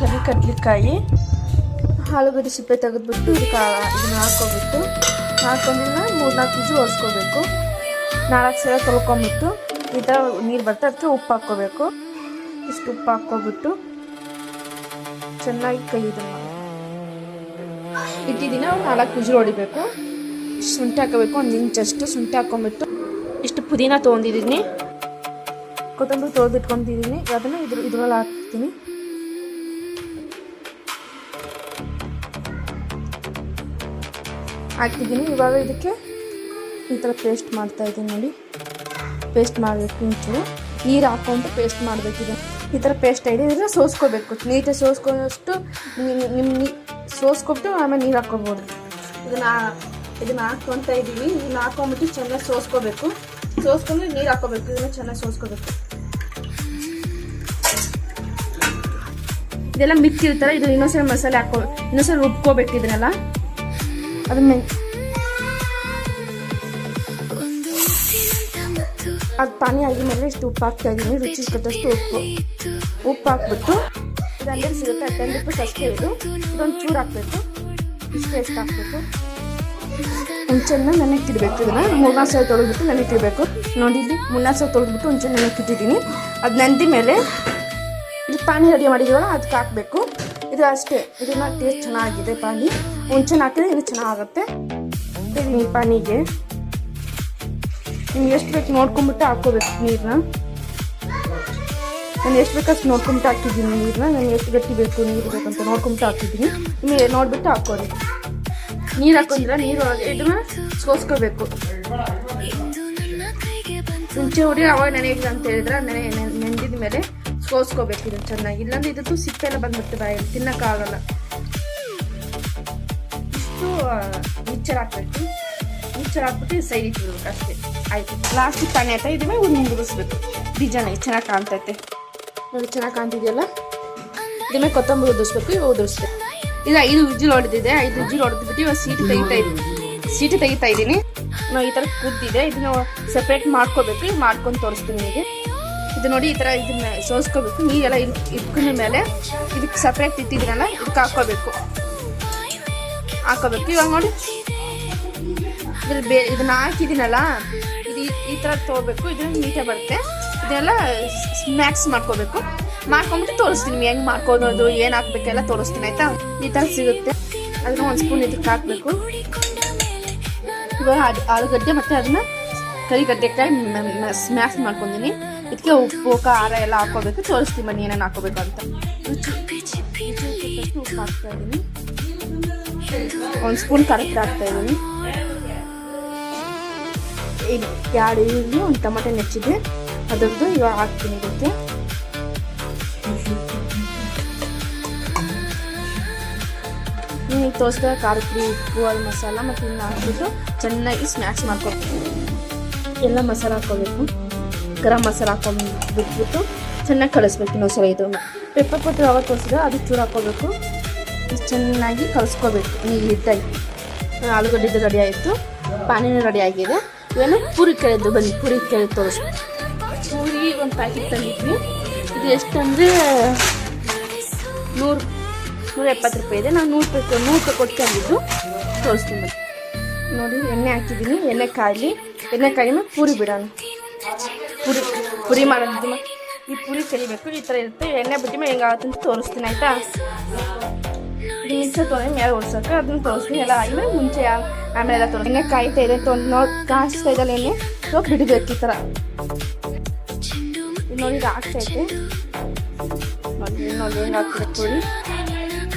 ಕರಿ ಕಡಲೆಕಾಯಿ, ಆಲೂಗಡ್ಡೆ ಸಿಪ್ಪೆ ತೆಗೆದ್ಬಿಟ್ಟು ಇದನ್ನ ಹಾಕ್ಕೊಬಿಟ್ಟು ಹಾಕೊಂಡಿದ್ದನ್ನ 3-4 ವಿಸಿಲ್ ಹೊರಿಸ್ಕೋಬೇಕು. 4 ಸಲ ತೊಳ್ಕೊಂಬಿಟ್ಟು ಈ ಥರ ನೀರು ಬರ್ತದೆ, ಅದಕ್ಕೆ ಉಪ್ಪು ಹಾಕ್ಕೋಬೇಕು. ಇಷ್ಟು ಉಪ್ಪು ಹಾಕ್ಕೊಬಿಟ್ಟು ಚೆನ್ನಾಗಿ ಕೈ ಇದನ್ನು ಇಟ್ಟಿದ್ದೀನಿ. 4 ವಿಸಿಲ್ ಹೊಡಿಬೇಕು. ಶುಂಠಿ ಹಾಕೋಬೇಕು, 1 ಇಂಚಷ್ಟು ಶುಂಠಿ ಹಾಕ್ಕೊಂಬಿಟ್ಟು ಇಷ್ಟು ಪುದೀನ ತೊಗೊಂಡಿದ್ದೀನಿ, ಕೊತ್ತಂಬರಿ ತೊಳೆದಿಟ್ಕೊಂಡಿದ್ದೀನಿ. ಅದನ್ನು ಇದ್ರಲ್ಲಿ ಹಾಕ್ತೀನಿ. ಹಾಕ್ತಿದ್ದೀನಿ. ಇವಾಗ ಇದಕ್ಕೆ ಈ ಥರ ಪೇಸ್ಟ್ ಮಾಡ್ತಾಯಿದ್ದೀನಿ ನೋಡಿ. ಪೇಸ್ಟ್ ಮಾಡಬೇಕು, ಇಂಚು ನೀರು ಹಾಕ್ಕೊಂಡು ಪೇಸ್ಟ್ ಮಾಡಬೇಕಿದೆ. ಈ ಥರ ಪೇಸ್ಟ್ ಆಗಿದೆ. ಇದನ್ನು ಸೋಸ್ಕೋಬೇಕು, ನೀಟಾಗಿ ಸೋಸ್ಕೊಂಡಷ್ಟು ಸೋಸ್ಕೊಬಿಟ್ಟು ಆಮೇಲೆ ನೀರು ಹಾಕ್ಕೊಬೋದು. ಇದನ್ನು ಹಾಕ್ಕೊತ ಇದ್ದೀವಿ. ಇದನ್ನು ಹಾಕ್ಕೊಂಬಿಟ್ಟು ಚೆನ್ನಾಗಿ ಸೋಸ್ಕೋಬೇಕು. ಸೋಸ್ಕೊಂಡು ನೀರು ಹಾಕ್ಕೋಬೇಕು. ಇದನ್ನು ಚೆನ್ನಾಗಿ ಸೋಸ್ಕೋಬೇಕು. ಇದೆಲ್ಲ ಮಿಕ್ಕಿರ್ತಾರೆ. ಇದು ಇನ್ನೊಂದ್ಸಲ ಮಸಾಲೆ ಇನ್ನೊಂದ್ಸಲ ರುಬ್ಕೋಬೇಕು ಇದನ್ನೆಲ್ಲ. ಅದನ್ನ ಅದು ಪಾನಿ ಆಗಿದ್ಮೇಲೆ ಇಷ್ಟು ಉಪ್ಪು ಹಾಕ್ತಾ ಇದ್ದೀನಿ. ರುಚಿ ಕೊಟ್ಟಷ್ಟು ಉಪ್ಪು ಹಾಕ್ಬಿಟ್ಟು ಇದು ಅಂಗಡಿ ಸಿಗುತ್ತೆ, 10 ರೂಪೀಸ್ ಅಷ್ಟೇ. ಇದೊಂದು ಚೂರು ಹಾಕಬೇಕು. ಇಷ್ಟು ಎಷ್ಟು ಹಾಕಬೇಕು. ಹುಂಚೆನ ನೆನೆಕ್ಕಿಡಬೇಕು. ಇದನ್ನು 3-4 ಸಲ ತೊಳೆದ್ಬಿಟ್ಟು ನೆನೆಕ್ಕಿಡಬೇಕು. ನೋಡಿ ಇಲ್ಲಿ 3-4 ಸಲ ತೊಳೆದ್ಬಿಟ್ಟು ಹುಂಚೆ ನೆನೆಕ್ಕಿಟ್ಟಿದ್ದೀನಿ. ಅದು ನೆಂದ ಮೇಲೆ ಇದು ಪಾನಿ ರೆಡಿ ಮಾಡಿದ್ದೀವಲ್ಲ ಅದಕ್ಕೆ ಹಾಕಬೇಕು. ಇದು ಅಷ್ಟೇ. ಇದನ್ನ ಟೇಸ್ಟ್ ಚೆನ್ನಾಗಿದೆ. ಪಾನಿ ಹುಂಚೆನ ಹಾಕಿದ್ರೆ ಇದು ಚೆನ್ನಾಗುತ್ತೆ. ಈ ಪಾನಿಗೆ ನಿಮ್ಗೆ ಎಷ್ಟು ಬೇಕು ನೋಡ್ಕೊಂಬಿಟ್ಟು ಹಾಕ್ಕೋಬೇಕು ನೀರನ್ನ. ನಾನು ಎಷ್ಟು ಬೇಕಷ್ಟು ನೋಡ್ಕೊಂಬಿಟ್ಟು ಹಾಕಿದ್ದೀನಿ ನೀರನ್ನ. ನನಗೆ ಎಷ್ಟು ಗಟ್ಟಿ ಬೇಕು ನೀರು ಬೇಕಂತ ನೋಡ್ಕೊಂಬಿಟ್ಟು ಹಾಕಿದ್ದೀನಿ. ನಿಮಗೆ ನೋಡಿಬಿಟ್ಟು ಹಾಕ್ಕೋರಿ. ನೀರು ಹಾಕೊಂಡ್ರೆ ನೀರು ಒಳಗೆ ಇದನ್ನ ಸೋಸ್ಕೋಬೇಕು. ಮುಂಚೆ ಹುಡಿ ಅವಾಗ ನೆನೆಯಿಲ್ಲ ಅಂತ ಹೇಳಿದ್ರೆ ನೆಂದಿದ ಮೇಲೆ ಸೋಸ್ಕೋಬೇಕು ಇದನ್ನು ಚೆನ್ನಾಗಿ. ಇಲ್ಲಾಂದ್ರೆ ಇದ್ದು ಸಿಪ್ಪೆ ಎಲ್ಲ ಬಂದ್ಬಿಟ್ಟು ಬಾಯಲ್ಲಿ ತಿನ್ನೋಕ್ಕಾಗಲ್ಲ. ಇಷ್ಟು ಮಿಕ್ಚರ್ ಹಾಕ್ಬೇಕು. ಮಿಕ್ಚರ್ ಹಾಕ್ಬಿಟ್ಟು ಸೈಡ್ ಇಟ್ಬಿಡ್ಬೇಕು ಅಷ್ಟೇ. ಆಯಿತು. ಲಾಸ್ಟಿಗೆ ಪಾನಿ ಆಯ್ತಾ ಇದನ್ನ ಉದುರಿಸ್ಬೇಕು. ಡಿಸೈನ್ ಚೆನ್ನಾಗಿ ಕಾಣ್ತೈತೆ ನೋಡಿ. ಚೆನ್ನಾಗಿ ಕಾಣ್ತಿದೆಯಲ್ಲ. ಇದನ್ನ ಕೊತ್ತಂಬರಿ ಉದುರಿಸ್ಬೇಕು. ಇವಾಗ ಉದುರಿಸ್ಬೇಕು. ಇದು 5 ವಿಜಿಲ್ ಹೊಡೆದಿದೆ. 5 ವಿಜಿಲ್ ಹೊಡೆದ್ಬಿಟ್ಟು ಇವಾಗ ಸೀಟಿ ತೆಗಿತಾ ಇದ್ದೀನಿ. ನಾವು ಈ ಥರ ಕುದ್ದಿದೆ. ಇದನ್ನ ಸಪ್ರೇಟ್ ಮಾಡ್ಕೋಬೇಕು. ಈಗ ಮಾಡ್ಕೊಂಡು ತೋರಿಸ್ತೀನಿ ನಿಮಗೆ. ಇದು ನೋಡಿ ಈ ಥರ ಇದನ್ನ ಸೋಸ್ಕೋಬೇಕು. ನೀರೆಲ್ಲ ಇಟ್ಕೊಂಡ ಮೇಲೆ ಇದಕ್ಕೆ ಸಪ್ರೇಟ್ ಇಟ್ಟಿದ್ದೀನಲ್ಲ ಇದಕ್ಕೆ ಹಾಕ್ಕೋಬೇಕು. ಇವಾಗ ನೋಡಿ ಇದನ್ನ ಹಾಕಿದ್ದೀನಲ್ಲ ಇದು ಈ ಥರ ತೊಗೋಬೇಕು. ಇದನ್ನ ನೀಟಾಗಿ ಬರುತ್ತೆ. ಇದನ್ನೆಲ್ಲ ಸ್ನ್ಯಾಕ್ಸ್ ಮಾಡ್ಕೋಬೇಕು. ಮಾಡ್ಕೊಂಬಿಟ್ಟು ತೋರಿಸ್ತೀನಿ ಹೆಂಗೆ ಮಾಡ್ಕೊಳೋದು, ಏನು ಹಾಕ್ಬೇಕೆಲ್ಲ ತೋರಿಸ್ತೀನಿ ಆಯಿತಾ. ಈ ಥರ ಸಿಗುತ್ತೆ. ಅದನ್ನ 1 ಸ್ಪೂನ್ ಇದಕ್ಕೆ ಹಾಕಬೇಕು. ಇವಾಗ ಆಲೂಗಡ್ಡೆ ಮತ್ತು ಅದನ್ನ ಕರಿಗಡ್ಡೆಕಾಯಿ ಸ್ಮ್ಯಾಶ್ ಮಾಡ್ಕೊಂಡಿನಿ. ಇದಕ್ಕೆ ಉಪ್ಪು ಖಾರ ಎಲ್ಲ ಹಾಕೋಬೇಕು. ತೋರಿಸ್ತೀನಿ ಬನ್ನಿ ಏನೇನು ಹಾಕೋಬೇಕು ಅಂತ. ಉಪ್ಪು ಹಾಕ್ತಾ ಇದ್ದೀನಿ. 1 ಸ್ಪೂನ್ ಖಾರಕ್ಕೆ ಹಾಕ್ತಾ ಇದ್ದೀನಿ. 2 ಈರುಳ್ಳಿ, 1 ಟೊಮೆಟೊ ನೆಚ್ಚಿದೆ ಅದರದ್ದು ಇವಾಗ ಹಾಕ್ತೀನಿ ಇದಕ್ಕೆ. ನೀವು ತೋರಿಸಿದ ಖಾರದ ಪುಡಿ, ಉಪ್ಪು, ಅದು ಮಸಾಲ ಮತ್ತು ಇನ್ನು ಹಾಕ್ಬಿಟ್ಟು ಚೆನ್ನಾಗಿ ಸ್ನ್ಯಾಕ್ಸ್ ಮಾಡ್ಕೊಬೇಕು. ಎಲ್ಲ ಮಸಾಲ ಹಾಕ್ಕೋಬೇಕು. ಗರಂ ಮಸಾಲ ಹಾಕೊಂಡು ಬಿಟ್ಬಿಟ್ಟು ಚೆನ್ನಾಗಿ ಕಳಿಸ್ಬೇಕು. ಇನ್ನೊಂದ್ಸಲ ಇದು ಪೆಪ್ಪರ್ ಪೌಡರ್ ಯಾವಾಗ ತೋರಿಸಿದ್ರೆ ಅದು ಚೂರು ಹಾಕ್ಕೋಬೇಕು. ಚೆನ್ನಾಗಿ ಕಲಿಸ್ಕೋಬೇಕು ನೀರು ಹಿಟ್ಟಾಗಿ. ಆಲೂಗಡ್ಡೆದು ರೆಡಿ ಆಯಿತು. ಪಾನಿನೂ ರೆಡಿ ಆಗಿದೆ. ಇವೇನು ಪೂರಿ ಕೇಳಿದ್ದು. ಬನ್ನಿ ಪೂರಿ ಕೇಳಿ ತೋರಿಸ್ಬೇಕು. ಪೂರಿ 1 ಪ್ಯಾಕೆಟ್ ತಂದಿದ್ವಿ. ಇದು ಎಷ್ಟು ಅಂದರೆ 170 ರೂಪಾಯಿ ಇದೆ. ನಾನು 100 ರೂಪಾಯಿ ಕೊಟ್ಟು ತಂದಿದ್ದು. ತೋರಿಸ್ತೀನಿ ಬನ್ನಿ. ನೋಡಿ ಎಣ್ಣೆ ಹಾಕಿದ್ದೀನಿ. ಎಣ್ಣೆ ಕಾಯಿನ ಪೂರಿ ಬಿಡೋಣ. ಪೂರಿ ಮಾಡೋದು ಈ ಪೂರಿ ಕಲಿಬೇಕು. ಈ ಥರ ಇರುತ್ತೆ. ಎಣ್ಣೆ ಬಿಟ್ಟು ಮೇಲೆ ಹೆಂಗಾಗುತ್ತೆ ಅಂತ ತೋರಿಸ್ತೀನಿ ಆಯಿತಾ. ಇದು ಮಿಕ್ಸರ್ ತೊಗೊಂಡು ಮೇಲೆ ಓಡಿಸೋಕೆ ಅದನ್ನು ತೋರಿಸ್ತೀನಿ. ಎಲ್ಲ ಆಮೇಲೆ ಮುಂಚೆ ಆಮೇಲೆ ಎಲ್ಲ ಎಣ್ಣೆ ಕಾಯ್ತಾ ಇದೆ. ಕಾಯಿಸ್ತಾ ಇದ್ದಲ್ಲ ಎಣ್ಣೆ ಬಿಡಬೇಕು ಈ ಥರ. ನೋಡಿ ಇದು ಆಗ್ತೈತೆ. ನೋಡಿ ಹೆಂಗೆ ಆಗ್ತಿದೆ ಪೂರಿ.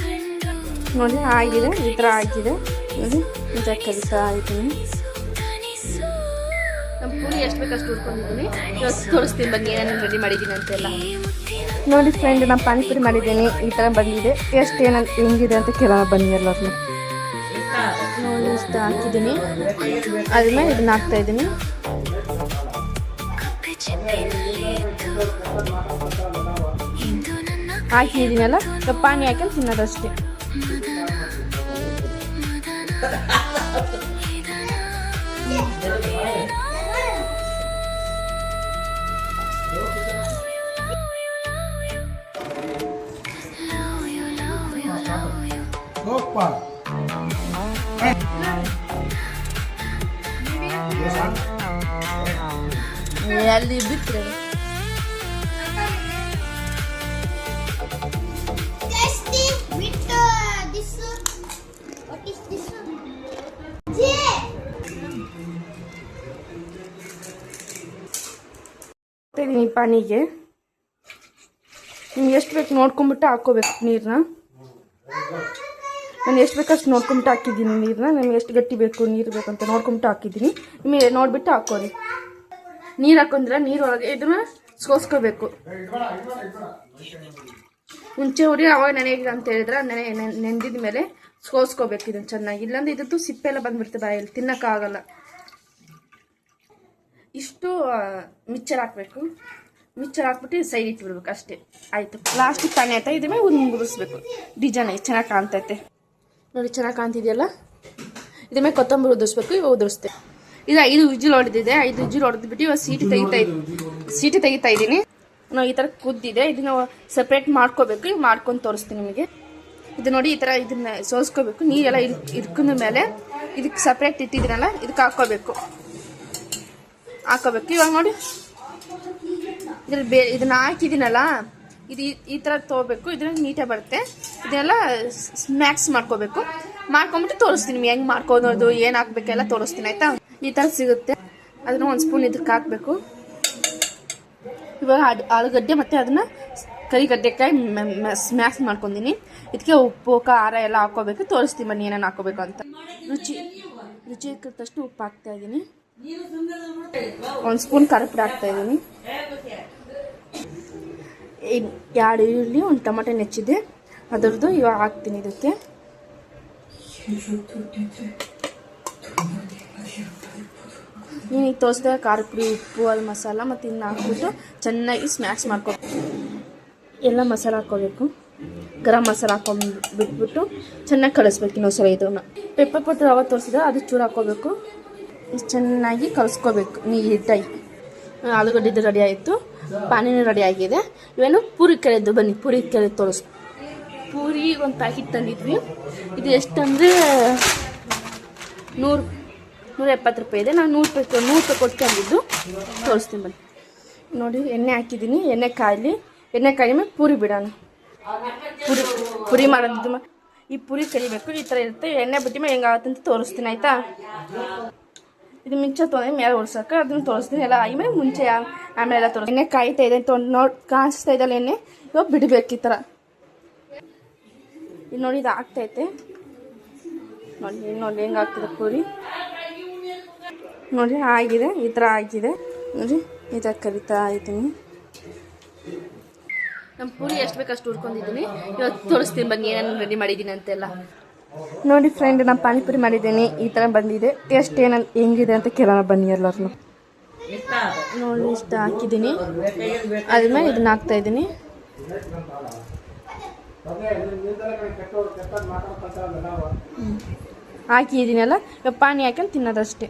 ನೋಡಿ ಆಗಿದೆ. ಈ ಥರ ಆಗಿದೆ. ನೋಡಿ ಮುಂಚೆ ಕಲಿತಾ ಇದ್ದೀನಿ. ನಮ್ಮ ಪೂರಿ ಎಷ್ಟು ಬೇಕಷ್ಟು ಹುಡ್ಕೊಂಡಿದ್ದೀನಿ. ಇವತ್ತು ತೋರಿಸ್ತೀನಿ ಬನ್ನಿ ಏನೇನು ರೆಡಿ ಮಾಡಿದ್ದೀನಿ ಅಂತೆಲ್ಲ. ನೋಡಿ ಫ್ರೆಂಡ್, ನಾನು ಪಾನಿಪುರಿ ಮಾಡಿದ್ದೀನಿ. ಈ ಥರ ಬಂದಿದೆ. ಟೇಸ್ಟ್ ಹೆಂಗಿದೆ ಅಂತ ಕೇಳೋಣ ಬನ್ನಿ ಎಲ್ಲರನ್ನು. ನೋಡಿ ಇಷ್ಟು ಹಾಕಿದ್ದೀನಿ. ಆದ್ಮೇಲೆ ಇದನ್ನ ಹಾಕ್ತಾ ಇದ್ದೀನಿ. ಹಾಕಿದ್ದೀನಲ್ಲ ಪಾನಿ ಹಾಕಿ ತಿನ್ನೋದಷ್ಟೇ. Soppa. ಅಲ್ಲಿ ಬಿಟ್ಟರೆ ಇದೀನಿ ಪಾನಿಗೆ ನಿಮ್ಗೆ ಎಷ್ಟು ಬೇಕು ನೋಡ್ಕೊಂಬಿಟ್ಟು ಹಾಕ್ಕೋಬೇಕು ನೀರನ್ನ. ನಾನು ಎಷ್ಟು ಬೇಕಷ್ಟು ನೋಡ್ಕೊಂಬಿಟ್ಟು ಹಾಕಿದ್ದೀನಿ ನೀರನ್ನ. ನಿಮ್ಗೆ ಎಷ್ಟು ಗಟ್ಟಿ ಬೇಕು ನೀರು ಬೇಕು ಅಂತ ನೋಡ್ಕೊಂಬಿಟ್ಟು ಹಾಕಿದ್ದೀನಿ. ನಿಮಗೆ ನೋಡಿಬಿಟ್ಟು ಹಾಕೋರಿ. ನೀರು ಹಾಕೊಂಡ್ರೆ ನೀರು ಒಳಗೆ ಇದನ್ನ ಸೋಸ್ಕೋಬೇಕು. ಮುಂಚೆ ಉರಿ ಅವಾಗ ನೆನೆಯಿಲ್ಲ ಅಂತ ಹೇಳಿದ್ರೆ ನೆಂದಿದ ಮೇಲೆ ಸೋಸ್ಕೋಬೇಕು ಇದನ್ನು ಚೆನ್ನಾಗಿ. ಇಲ್ಲಾಂದ್ರೆ ಇದ್ದು ಸಿಪ್ಪೆ ಎಲ್ಲ ಬಂದ್ಬಿಡ್ತದೆ ಬಾಯಲ್ಲಿ, ತಿನ್ನೋಕ್ಕಾಗಲ್ಲ. ಇಷ್ಟು ಮಿಕ್ಚರ್ ಹಾಕಬೇಕು. ಮಿಕ್ಚರ್ ಹಾಕ್ಬಿಟ್ಟು ಸೈಡ್ ಇಟ್ಬಿಡ್ಬೇಕು ಅಷ್ಟೇ, ಆಯಿತು. ಲಾಸ್ಟಿಗೆ ಪಾನಿ ಆಯ್ತಾ ಇದ್ರ ಮೇಲೆ ಉದುರಿಸ್ಬೇಕು. ಡಿಸೈನ್ ಚೆನ್ನಾಗಿ ಕಾಣ್ತೈತೆ ನೋಡಿ, ಚೆನ್ನಾಗಿ ಕಾಣ್ತಿದೆಯಲ್ಲ. ಇದ್ರ ಮೇಲೆ ಕೊತ್ತಂಬರಿ ಉದುರಿಸ್ಬೇಕು. ಇವಾಗ ಉದುರಿಸ್ತೆ. ಇದು 5 ವಿಜಿಲ್ ಹೊಡೆದಿದೆ. 5 ವಿಜಿಲ್ ಹೊಡೆದ್ಬಿಟ್ಟು ಇವಾಗ ಸೀಟಿ ತೆಗಿತಾ ಇದ್ದೀನಿ. ನಾವು ಈ ಥರ ಕುದ್ದಿದೆ. ಇದನ್ನ ಸಪ್ರೇಟ್ ಮಾಡ್ಕೋಬೇಕು. ಈಗ ಮಾಡ್ಕೊಂಡು ತೋರಿಸ್ತೀನಿ ನಿಮಗೆ. ಇದು ನೋಡಿ, ಈ ಥರ ಇದನ್ನ ಸೋಸ್ಕೋಬೇಕು. ನೀರೆಲ್ಲ ಇರ್ಕೊಂಡ ಮೇಲೆ ಇದಕ್ಕೆ ಸಪ್ರೇಟ್ ಇಟ್ಟಿದ್ದೀನಲ್ಲ, ಇದಕ್ಕೆ ಹಾಕ್ಕೋಬೇಕು. ಇವಾಗ ನೋಡಿ, ಇದ್ರಲ್ಲಿ ಇದನ್ನ ಹಾಕಿದ್ದೀನಲ್ಲ, ಇದು ಈ ಥರ ತೊಗೋಬೇಕು. ಇದ್ರಲ್ಲಿ ನೀಟಾಗಿ ಬರುತ್ತೆ. ಇದನ್ನೆಲ್ಲ ಸ್ಮ್ಯಾಕ್ಸ್ ಮಾಡ್ಕೋಬೇಕು. ಮಾಡ್ಕೊಂಬಿಟ್ಟು ತೋರಿಸ್ತೀನಿ ನಿಮ್ಗೆ ಹೆಂಗೆ ಮಾಡ್ಕೋದು, ಏನು ಹಾಕ್ಬೇಕೆಲ್ಲ ತೋರಿಸ್ತೀನಿ, ಆಯಿತಾ. ಈ ಥರ ಸಿಗುತ್ತೆ. ಅದನ್ನು 1 ಸ್ಪೂನ್ ಇದಕ್ಕೆ ಹಾಕಬೇಕು. ಇವಾಗ ಆಲೂಗಡ್ಡೆ ಮತ್ತು ಅದನ್ನು ಕರಿಗಡ್ಡೆಕಾಯಿ ಸ್ಮ್ಯಾಕ್ಸ್ ಮಾಡ್ಕೊಂಡಿನಿ. ಇದಕ್ಕೆ ಉಪ್ಪು ಖಾರ ಎಲ್ಲ ಹಾಕ್ಕೋಬೇಕು. ತೋರಿಸ್ತೀನಿ ಬನ್ನಿ ಏನೇನು ಹಾಕ್ಕೋಬೇಕು ಅಂತ. ರುಚಿ ತಷ್ಟು ಉಪ್ಪು ಹಾಕ್ತಾ ಇದ್ದೀನಿ. 1 ಸ್ಪೂನ್ ಖಾರ ಪುಡಿ ಹಾಕ್ತಾ ಇದ್ದೀನಿ. 2 ಈರುಳ್ಳಿ, 1 ಟೊಮೆಟೊ ನೆಚ್ಚಿದೆ, ಅದರದ್ದು ಇವಾಗ ಹಾಕ್ತೀನಿ ಇದಕ್ಕೆ. ನೀನು ಈಗ ತೋರಿಸಿದಾಗ ಖಾರ ಪುಡಿ, ಉಪ್ಪು, ಅದು ಮಸಾಲ ಮತ್ತು ಇನ್ನು ಹಾಕ್ಬಿಟ್ಟು ಚೆನ್ನಾಗಿ ಸ್ಮ್ಯಾಕ್ಸ್ ಮಾಡ್ಕೋಬೇಕು. ಎಲ್ಲ ಮಸಾಲ ಹಾಕ್ಕೋಬೇಕು. ಗರಂ ಮಸಾಲ ಬಿಟ್ಬಿಟ್ಟು ಚೆನ್ನಾಗಿ ಕಳಿಸ್ಬೇಕು. ಇನ್ನೊಂದ್ಸಲ ಇದನ್ನು ಪೆಪ್ಪರ್ ಪೌಡರ್ ಅವಾಗ ತೋರಿಸಿದ್ರೆ ಅದು ಚೂರು ಹಾಕ್ಕೋಬೇಕು. ಚೆನ್ನಾಗಿ ಕಲಿಸ್ಕೋಬೇಕು ನೀಟಾಗಿ. ಆಲೂಗಡ್ಡೆದು ರೆಡಿ ಆಯಿತು, ಪಾನಿನೂ ರೆಡಿ ಆಗಿದೆ. ಇವೇನು ಪೂರಿ ಕರೆದು ಬನ್ನಿ, ಪೂರಿ ಕರೆದು ತೋರಿಸ್. ಪೂರಿ ಒಂದು ಪ್ಯಾಕೆಟ್ ತಂದಿದ್ವಿ. ಇದು ಎಷ್ಟಂದರೆ 170 ರೂಪಾಯಿ ಇದೆ. ನಾನು 100 ರೂಪಾಯಿ ಕೊಟ್ಟು ತಂದಿದ್ದು. ತೋರಿಸ್ತೀನಿ ಬನ್ನಿ. ನೋಡಿ, ಎಣ್ಣೆ ಹಾಕಿದ್ದೀನಿ. ಎಣ್ಣೆ ಕಾಯಿ ಮೇಲೆ ಪೂರಿ ಬಿಡೋಣ. ಪೂರಿ ಮಾಡೋದು ಈ ಪೂರಿ ಕರಿಬೇಕು. ಈ ಥರ ಇರುತ್ತೆ. ಎಣ್ಣೆ ಬಿಟ್ಟ ಮೇಲೆ ಹೆಂಗಾಗುತ್ತೆ ಅಂತ ತೋರಿಸ್ತೀನಿ, ಆಯಿತಾ. ಇದು ಮಿಂಚ ತೊಗೊಂಡು ಮೇಲೆ ಒರ್ಸೋಕೆ ಅದನ್ನು ತೋರಿಸ್ತೀನಿ. ಎಲ್ಲ ಆಮೇಲೆ ಮುಂಚೆ ಆಮೇಲೆ ಎಲ್ಲ ತೋರಿಸ್ತೀನಿ. ಎಣ್ಣೆ ಕಾಯ್ತಾ ಇದೆ ನೋಡಿ, ಕಾಣಿಸ್ತಾ ಇದಲ್ಲ ಎಣ್ಣೆ. ಇವಾಗ ಬಿಡಬೇಕು ಈ ಥರ. ಇದು ನೋಡಿ, ಇದು ಆಗ್ತೈತೆ ನೋಡಿ ಹೆಂಗೆ ಆಗ್ತದೆ ಪೂರಿ. ನೋಡಿ ಆಗಿದೆ, ಈ ಥರ ಆಗಿದೆ ನೋಡಿ. ಈ ಥರ ಕರಿತಾ ಇದ್ದೀನಿ. ನಮ್ಮ ಪೂರಿ ಎಷ್ಟು ಬೇಕು ಅಷ್ಟು ಹುರ್ಕೊಂಡಿದ್ದೀನಿ. ಇವತ್ತು ತೋರಿಸ್ತೀನಿ ಬನ್ನಿ ಏನೇನು ರೆಡಿ ಮಾಡಿದ್ದೀನಿ ಅಂತೆಲ್ಲ. ನೋಡಿ ಫ್ರೆಂಡ್, ನಾನು ಪಾನಿಪುರಿ ಮಾಡಿದ್ದೀನಿ. ಈ ಥರ ಬಂದಿದೆ. ಟೇಸ್ಟ್ ಹೆಂಗಿದೆ ಅಂತ ಕೇಳೋಣ ಬನ್ನಿ ಎಲ್ಲರೂ. ನೋಡಿ, ಇಷ್ಟ ಹಾಕಿದ್ದೀನಿ. ಆದ್ಮೇಲೆ ಇದನ್ನ ಹಾಕ್ತಾ ಇದ್ದೀನಿ. ಹಾಕಿದ್ದೀನಲ್ಲ, ಇವಾಗ ಪಾನಿ ಹಾಕೊಂಡು ತಿನ್ನೋದಷ್ಟೇ.